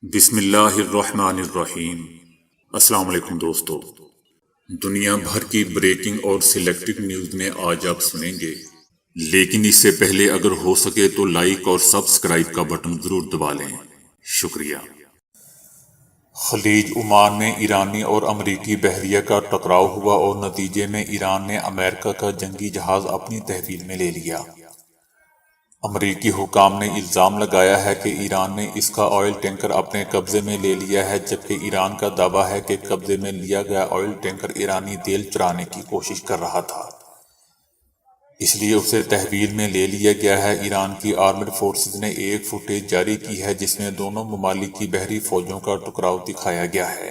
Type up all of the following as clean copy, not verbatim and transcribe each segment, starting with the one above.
بسم اللہ الرحمن الرحیم۔ السلام علیکم دوستو، دنیا بھر کی بریکنگ اور سلیکٹڈ نیوز میں آج آپ سنیں گے، لیکن اس سے پہلے اگر ہو سکے تو لائک اور سبسکرائب کا بٹن ضرور دبا لیں، شکریہ۔ خلیج عمان میں ایرانی اور امریکی بحریہ کا ٹکراؤ ہوا اور نتیجے میں ایران نے امریکہ کا جنگی جہاز اپنی تحویل میں لے لیا۔ امریکی حکام نے الزام لگایا ہے کہ ایران نے اس کا آئل ٹینکر اپنے قبضے میں لے لیا ہے، جبکہ ایران کا دعویٰ ہے کہ قبضے میں لیا گیا آئل ٹینکر ایرانی تیل چرانے کی کوشش کر رہا تھا، اس لیے اسے تحویل میں لے لیا گیا ہے۔ ایران کی آرمڈ فورسز نے ایک فوٹیج جاری کی ہے جس میں دونوں ممالک کی بحری فوجوں کا ٹکراؤ دکھایا گیا ہے۔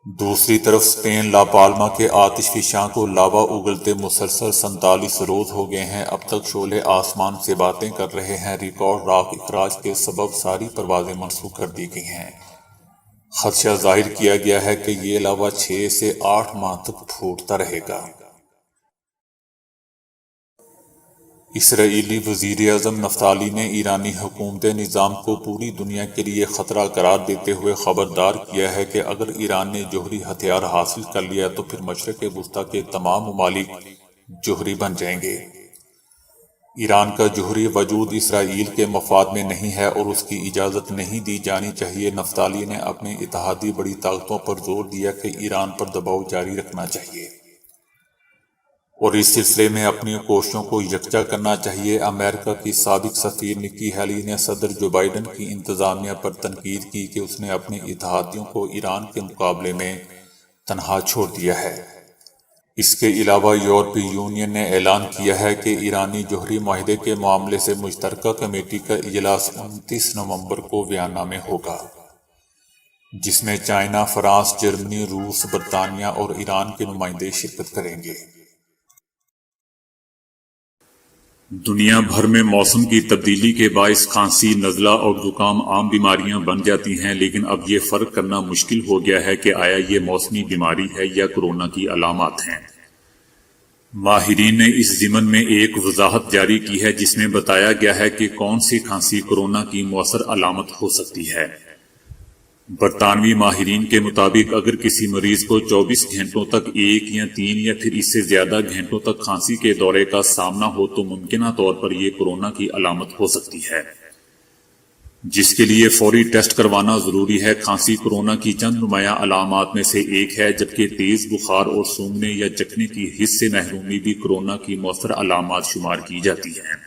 دوسری طرف اسپین لا پالما کے آتش فشاں کو لاوا اگلتے مسلسل 47 روز ہو گئے ہیں۔ اب تک شعلے آسمان سے باتیں کر رہے ہیں۔ ریکارڈ راک اخراج کے سبب ساری پروازیں منسوخ کر دی گئی ہیں۔ خدشہ ظاہر کیا گیا ہے کہ یہ لاوا 6 سے 8 ماہ تک پھوٹتا رہے گا۔ اسرائیلی وزیر اعظم نفتالی نے ایرانی حکومت نظام کو پوری دنیا کے لیے خطرہ قرار دیتے ہوئے خبردار کیا ہے کہ اگر ایران نے جوہری ہتھیار حاصل کر لیا تو پھر مشرق وسطیٰ کے تمام ممالک جوہری بن جائیں گے۔ ایران کا جوہری وجود اسرائیل کے مفاد میں نہیں ہے اور اس کی اجازت نہیں دی جانی چاہیے۔ نفتالی نے اپنے اتحادی بڑی طاقتوں پر زور دیا کہ ایران پر دباؤ جاری رکھنا چاہیے اور اس سلسلے میں اپنی کوششوں کو یکجا کرنا چاہیے۔ امریکہ کی سابق سفیر نکی ہیلی نے صدر جو بائیڈن کی انتظامیہ پر تنقید کی کہ اس نے اپنے اتحادیوں کو ایران کے مقابلے میں تنہا چھوڑ دیا ہے۔ اس کے علاوہ یورپی یونین نے اعلان کیا ہے کہ ایرانی جوہری معاہدے کے معاملے سے مشترکہ کمیٹی کا اجلاس 29 نومبر کو ویانا میں ہوگا، جس میں چائنا، فرانس، جرمنی، روس، برطانیہ اور ایران کے نمائندے شرکت کریں گے۔ دنیا بھر میں موسم کی تبدیلی کے باعث کھانسی، نزلہ اور زکام عام بیماریاں بن جاتی ہیں، لیکن اب یہ فرق کرنا مشکل ہو گیا ہے کہ آیا یہ موسمی بیماری ہے یا کورونا کی علامات ہیں۔ ماہرین نے اس ضمن میں ایک وضاحت جاری کی ہے جس میں بتایا گیا ہے کہ کون سی کھانسی کورونا کی مؤثر علامت ہو سکتی ہے۔ برطانوی ماہرین کے مطابق اگر کسی مریض کو 24 گھنٹوں تک 1 یا 3 یا پھر اس سے زیادہ گھنٹوں تک کھانسی کے دورے کا سامنا ہو تو ممکنہ طور پر یہ کورونا کی علامت ہو سکتی ہے، جس کے لیے فوری ٹیسٹ کروانا ضروری ہے۔ کھانسی کورونا کی چند نمایاں علامات میں سے ایک ہے، جبکہ تیز بخار اور سونگھنے یا چکھنے کی حس سے محرومی بھی کورونا کی مؤثر علامات شمار کی جاتی ہیں۔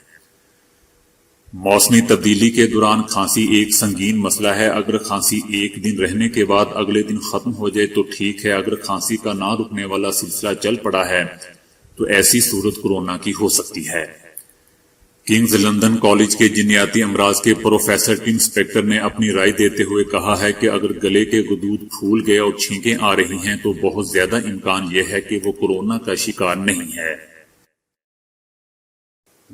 موسمی تبدیلی کے دوران کھانسی ایک سنگین مسئلہ ہے۔ اگر کھانسی ایک دن رہنے کے بعد اگلے دن ختم ہو جائے تو ٹھیک ہے، اگر کھانسی کا نہ رکنے والا سلسلہ چل پڑا ہے تو ایسی صورت کورونا کی ہو سکتی ہے۔ کنگز لندن کالج کے جنیاتی امراض کے پروفیسر ٹم سپیکٹر نے اپنی رائے دیتے ہوئے کہا ہے کہ اگر گلے کے غدود پھول گئے اور چھینکیں آ رہی ہیں تو بہت زیادہ امکان یہ ہے کہ وہ کورونا کا شکار نہیں ہے۔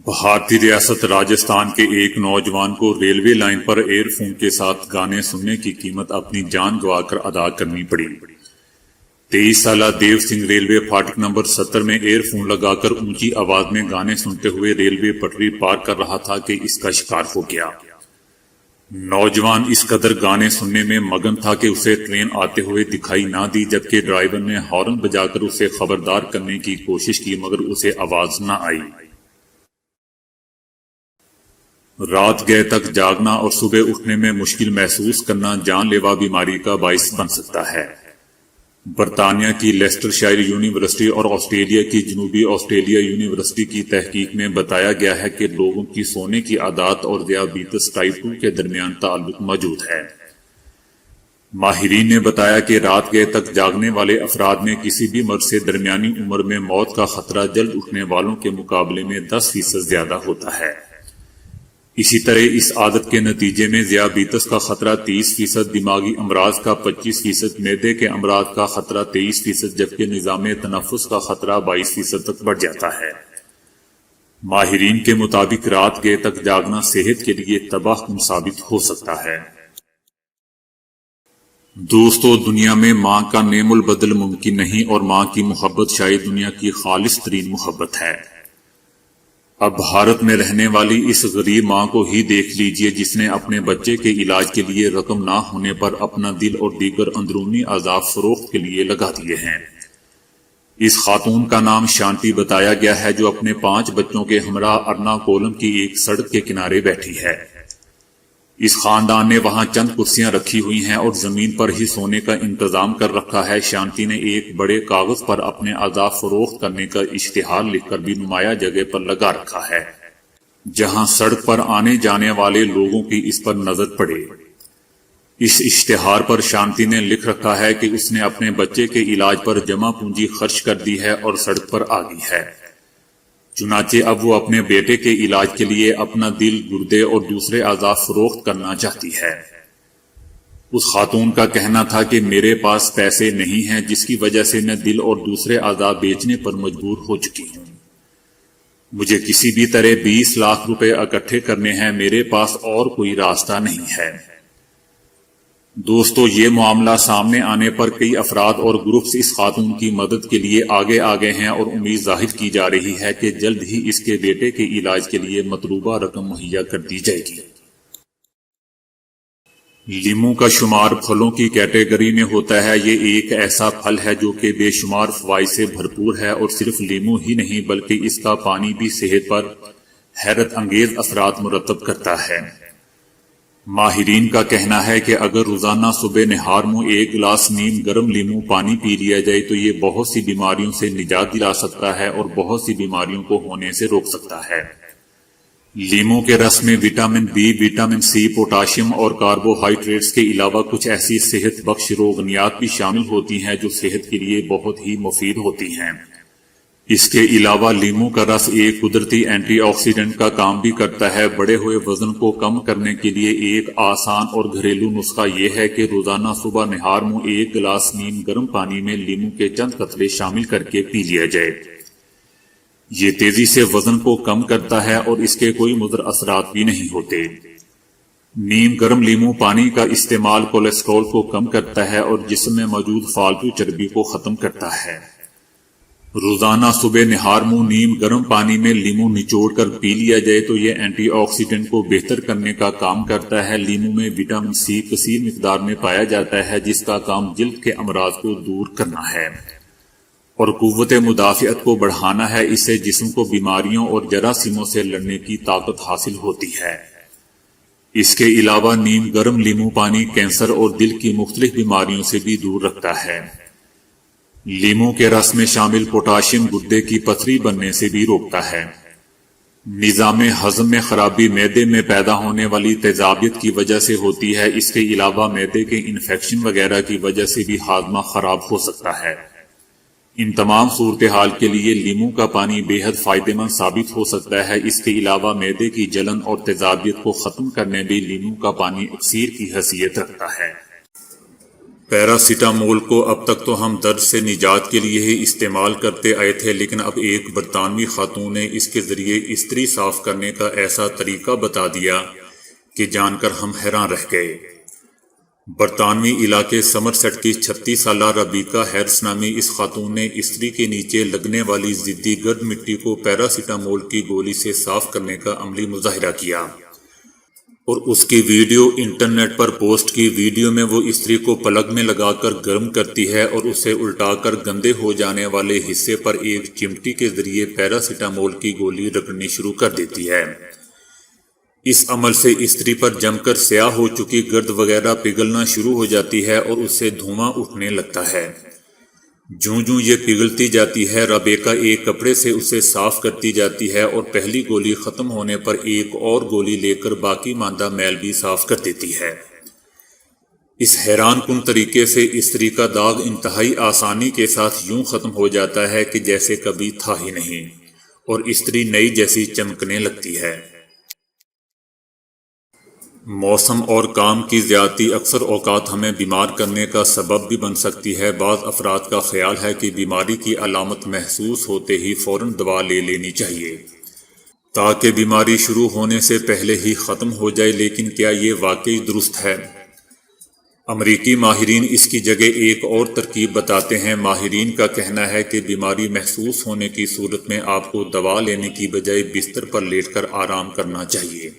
بھارتی ریاست راجستھان کے ایک نوجوان کو ریلوے لائن پر ایئر فون کے ساتھ گانے سننے کی قیمت اپنی جان گنوا کر ادا کرنی پڑی۔ 23 سالہ دیو سنگھ ریلوے پھاٹک نمبر 70 میں ایئر فون لگا کر اونچی آواز میں گانے سنتے ہوئے ریلوے پٹری پار کر رہا تھا کہ اس کا شکار ہو گیا۔ نوجوان اس قدر گانے سننے میں مگن تھا کہ اسے ٹرین آتے ہوئے دکھائی نہ دی، جبکہ ڈرائیور نے ہارن بجا کر اسے خبردار کرنے کی کوشش کی مگر اسے آواز نہ آئی۔ رات گئے تک جاگنا اور صبح اٹھنے میں مشکل محسوس کرنا جان لیوا بیماری کا باعث بن سکتا ہے۔ برطانیہ کی لیسٹر شائر یونیورسٹی اور آسٹریلیا کی جنوبی آسٹریلیا یونیورسٹی کی تحقیق میں بتایا گیا ہے کہ لوگوں کی سونے کی عادات اور ذیابیطس ٹائپ 2 کے درمیان تعلق موجود ہے۔ ماہرین نے بتایا کہ رات گئے تک جاگنے والے افراد میں کسی بھی مرض سے درمیانی عمر میں موت کا خطرہ جلد اٹھنے والوں کے مقابلے میں 10% زیادہ ہوتا ہے۔ اسی طرح اس عادت کے نتیجے میں ذیابیطس کا خطرہ 30%، دماغی امراض کا 25%، معدے کے امراض کا خطرہ 23%، جبکہ نظام تنفس کا خطرہ 22% تک بڑھ جاتا ہے۔ ماہرین کے مطابق رات گئے تک جاگنا صحت کے لیے تباہ کن ثابت ہو سکتا ہے۔ دوستو، دنیا میں ماں کا نعم البدل ممکن نہیں اور ماں کی محبت شاید دنیا کی خالص ترین محبت ہے۔ اب بھارت میں رہنے والی اس غریب ماں کو ہی دیکھ لیجئے جس نے اپنے بچے کے علاج کے لیے رقم نہ ہونے پر اپنا دل اور دیگر اندرونی اعضاء فروخت کے لیے لگا دیے ہیں۔ اس خاتون کا نام شانتی بتایا گیا ہے جو اپنے 5 بچوں کے ہمراہ ارناکولم کی ایک سڑک کے کنارے بیٹھی ہے۔ اس خاندان نے وہاں چند کرسیاں رکھی ہوئی ہیں اور زمین پر ہی سونے کا انتظام کر رکھا ہے۔ شانتی نے ایک بڑے کاغذ پر اپنے اعضاء فروخت کرنے کا اشتہار لکھ کر بھی نمایاں جگہ پر لگا رکھا ہے جہاں سڑک پر آنے جانے والے لوگوں کی اس پر نظر پڑے۔ اس اشتہار پر شانتی نے لکھ رکھا ہے کہ اس نے اپنے بچے کے علاج پر جمع پونجی خرچ کر دی ہے اور سڑک پر آ گئی ہے۔ چنانچہ اب وہ اپنے بیٹے کے علاج کے لیے اپنا دل، گردے اور دوسرے اعضاء فروخت کرنا چاہتی ہے۔ اس خاتون کا کہنا تھا کہ میرے پاس پیسے نہیں ہیں جس کی وجہ سے میں دل اور دوسرے اعضاء بیچنے پر مجبور ہو چکی ہوں۔ مجھے کسی بھی طرح 20 لاکھ روپے اکٹھے کرنے ہیں، میرے پاس اور کوئی راستہ نہیں ہے۔ دوستو، یہ معاملہ سامنے آنے پر کئی افراد اور گروپس اس خاتون کی مدد کے لیے آگے آگے ہیں اور امید ظاہر کی جا رہی ہے کہ جلد ہی اس کے بیٹے کے علاج کے لیے مطلوبہ رقم مہیا کر دی جائے گی۔ لیمو کا شمار پھلوں کی کیٹیگری میں ہوتا ہے۔ یہ ایک ایسا پھل ہے جو کہ بے شمار فوائد سے بھرپور ہے اور صرف لیمو ہی نہیں بلکہ اس کا پانی بھی صحت پر حیرت انگیز اثرات مرتب کرتا ہے۔ ماہرین کا کہنا ہے کہ اگر روزانہ صبح نہار میں 1 گلاس نیم گرم لیمو پانی پی لیا جائے تو یہ بہت سی بیماریوں سے نجات دلا سکتا ہے اور بہت سی بیماریوں کو ہونے سے روک سکتا ہے۔ لیمو کے رس میں vitamin B, vitamin C, potassium اور کاربوہائیڈریٹس کے علاوہ کچھ ایسی صحت بخش روغنیات بھی شامل ہوتی ہیں جو صحت کے لیے بہت ہی مفید ہوتی ہیں۔ اس کے علاوہ لیمو کا رس ایک قدرتی اینٹی آکسیڈنٹ کا کام بھی کرتا ہے۔ بڑے ہوئے وزن کو کم کرنے کے لیے ایک آسان اور گھریلو نسخہ یہ ہے کہ روزانہ صبح نہار میں 1 گلاس نیم گرم پانی میں لیمو کے چند قطرے شامل کر کے پی لیا جائے۔ یہ تیزی سے وزن کو کم کرتا ہے اور اس کے کوئی مضر اثرات بھی نہیں ہوتے۔ نیم گرم لیمو پانی کا استعمال کولیسٹرول کو کم کرتا ہے اور جسم میں موجود فالتو چربی کو ختم کرتا ہے۔ روزانہ صبح نہار میں نیم گرم پانی میں لیمو نچوڑ کر پی لیا جائے تو یہ اینٹی آکسیڈنٹ کو بہتر کرنے کا کام کرتا ہے۔ لیمو میں وٹامن سی کثیر مقدار میں پایا جاتا ہے جس کا کام جلد کے امراض کو دور کرنا ہے اور قوت مدافعت کو بڑھانا ہے۔ اس سے جسم کو بیماریوں اور جراثیموں سے لڑنے کی طاقت حاصل ہوتی ہے۔ اس کے علاوہ نیم گرم لیمو پانی کینسر اور دل کی مختلف بیماریوں سے بھی دور رکھتا ہے۔ لیمو کے رس میں شامل پوٹاشیم گردے کی پتھری بننے سے بھی روکتا ہے۔ نظام ہضم میں خرابی معدے میں پیدا ہونے والی تیزابیت کی وجہ سے ہوتی ہے۔ اس کے علاوہ معدے کے انفیکشن وغیرہ کی وجہ سے بھی ہاضمہ خراب ہو سکتا ہے۔ ان تمام صورتحال کے لیے لیمو کا پانی بے حد فائدہ مند ثابت ہو سکتا ہے۔ اس کے علاوہ معدے کی جلن اور تیزابیت کو ختم کرنے بھی لیمو کا پانی اکسیر کی حیثیت رکھتا ہے۔ پیراسیٹامول کو اب تک تو ہم درد سے نجات کے لیے ہی استعمال کرتے آئے تھے، لیکن اب ایک برطانوی خاتون نے اس کے ذریعے استری صاف کرنے کا ایسا طریقہ بتا دیا کہ جان کر ہم حیران رہ گئے۔ برطانوی علاقے سمرسیٹ کی 36 سالہ ربیکا ہیرس نامی اس خاتون نے استری کے نیچے لگنے والی ضدی گرد مٹی کو پیراسیٹامول کی گولی سے صاف کرنے کا عملی مظاہرہ کیا اور اس کی ویڈیو انٹرنیٹ پر پوسٹ کی۔ ویڈیو میں وہ استری کو پلگ میں لگا کر گرم کرتی ہے اور اسے الٹا کر گندے ہو جانے والے حصے پر ایک چمٹی کے ذریعے پیراسیٹامول کی گولی رگڑنی شروع کر دیتی ہے۔ اس عمل سے استری پر جم کر سیاہ ہو چکی گرد وغیرہ پگھلنا شروع ہو جاتی ہے اور اس سے دھواں اٹھنے لگتا ہے۔ جوں جوں یہ پگھلتی جاتی ہے، ربیکا ایک کپڑے سے اسے صاف کرتی جاتی ہے اور پہلی گولی ختم ہونے پر ایک اور گولی لے کر باقی ماندہ میل بھی صاف کر دیتی ہے۔ اس حیران کن طریقے سے استری کا داغ انتہائی آسانی کے ساتھ یوں ختم ہو جاتا ہے کہ جیسے کبھی تھا ہی نہیں اور استری نئی جیسی چمکنے لگتی ہے۔ موسم اور کام کی زیادتی اکثر اوقات ہمیں بیمار کرنے کا سبب بھی بن سکتی ہے۔ بعض افراد کا خیال ہے کہ بیماری کی علامت محسوس ہوتے ہی فوراً دوا لے لینی چاہیے تاکہ بیماری شروع ہونے سے پہلے ہی ختم ہو جائے، لیکن کیا یہ واقعی درست ہے؟ امریکی ماہرین اس کی جگہ ایک اور ترکیب بتاتے ہیں۔ ماہرین کا کہنا ہے کہ بیماری محسوس ہونے کی صورت میں آپ کو دوا لینے کی بجائے بستر پر لیٹ کر آرام کرنا چاہیے۔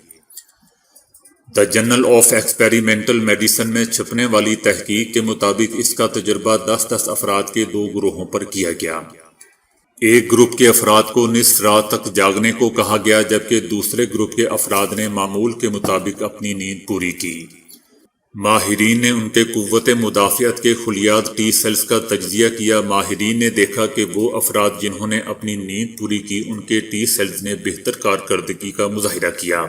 دی جرنل آف ایکسپیریمنٹل میڈیسن میں چھپنے والی تحقیق کے مطابق اس کا تجربہ 10 افراد کے 2 گروہوں پر کیا گیا۔ ایک گروپ کے افراد کو نصف رات تک جاگنے کو کہا گیا، جبکہ دوسرے گروپ کے افراد نے معمول کے مطابق اپنی نیند پوری کی۔ ماہرین نے ان کے قوت مدافعت کے خلیات ٹی سیلز کا تجزیہ کیا۔ ماہرین نے دیکھا کہ وہ افراد جنہوں نے اپنی نیند پوری کی، ان کے ٹی سیلز نے بہتر کارکردگی کا مظاہرہ کیا،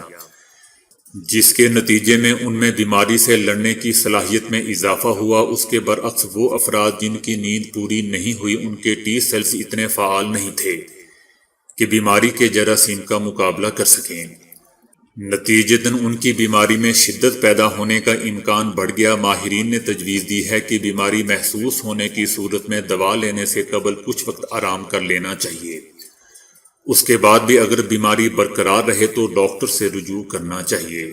جس کے نتیجے میں ان میں بیماری سے لڑنے کی صلاحیت میں اضافہ ہوا۔ اس کے برعکس وہ افراد جن کی نیند پوری نہیں ہوئی، ان کے ٹی سیلز اتنے فعال نہیں تھے کہ بیماری کے جراثیم کا مقابلہ کر سکیں۔ نتیجتاً ان کی بیماری میں شدت پیدا ہونے کا امکان بڑھ گیا۔ ماہرین نے تجویز دی ہے کہ بیماری محسوس ہونے کی صورت میں دوا لینے سے قبل کچھ وقت آرام کر لینا چاہیے۔ اس کے بعد بھی اگر بیماری برقرار رہے تو ڈاکٹر سے رجوع کرنا چاہیے۔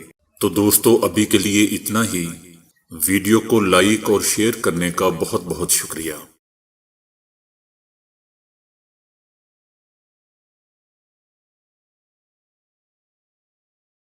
تو دوستو، ابھی کے لیے اتنا ہی۔ ویڈیو کو لائک اور شیئر کرنے کا بہت بہت شکریہ۔